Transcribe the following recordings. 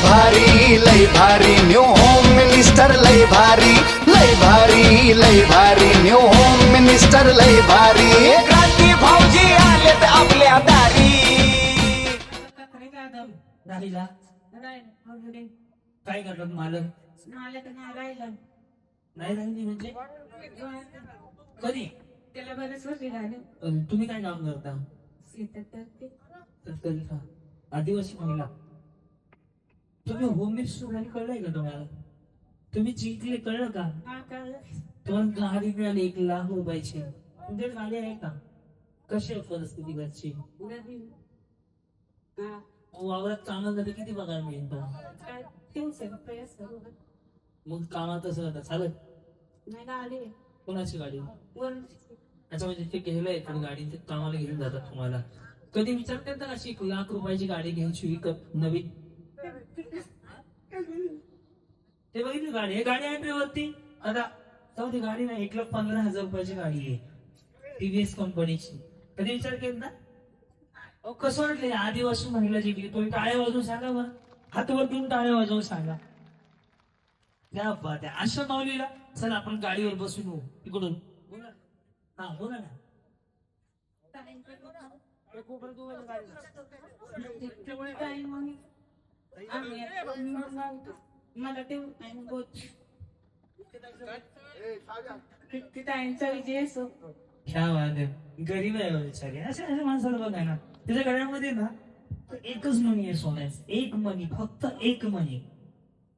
लय भारी new home minister लय भारी लय भारी लय भारी न्यू होम मिनिस्टर लय भारी क्रांती भाऊजी आलेत आपल्या दारी राहिला काय करतात मालक नाही राहिली म्हणजे कधी त्याला बरेच वर्ष झाले. तुम्ही काय काम करता तत्काली का आदिवासी महिला तुम्ही होम मिनिस्टर कळलंय का तुम्हाला तुम्ही जिंकले कळलं का तुम्हाला गाडी मिळाली 1,00,000 रुपयाची तुमच्याकडे गाडी आहे का कशी आहे परिस्थिती घरची वावरात कामाला तर किती पगार मिळेल तो मग कामात असं होतं चालत कोणाची गाडी अच्छा म्हणजे ते गेलंय पण गाडी ते कामाला घेऊन जातात तुम्हाला कधी विचारतात ना अशी 1,00,000 रुपयाची गाडी घ्यायची विकत नवीन ते बघितली गाडी हे गाडी आहे वरती आता जाऊ ती गाडी नाही 1,15,000 रुपयाची गाडी आहे टीव्हीएस कंपनीची कधी विचार केला ना कसं वाटलं आदिवासी महिला जिंकली तुम्ही टाळ्या वाजवून सांगा बरं हातवर देऊन टाळ्या वाजवून सांगा त्या बात आहे अशा माऊलीला चल आपण गाडीवर बसून येऊ इकडून बोला हा बोला ना मला ते ताईंचा विजय असो क्या बात आहे गरीब आहे बिचारी अशा अशा माणसाला बघाय ना त्याच्या गळ्यामध्ये ना एकच मणी आहे सोन्याच एक मणी फक्त एक मणी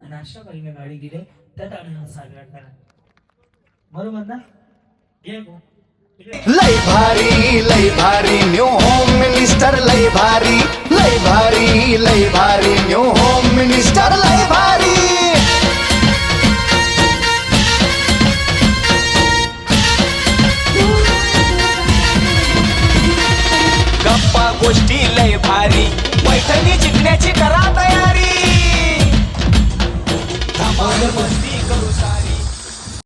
आणि अशा बाईने गाडी दिली त्या टाळ्यानं साजरा करा बरोबर ना लय भारी न्यू होम मिनिस्टर लय भारी न्यू होम मिनिस्टर लय भारी गप्पा गोष्टी लय भारी पैठणी जिंकण्याची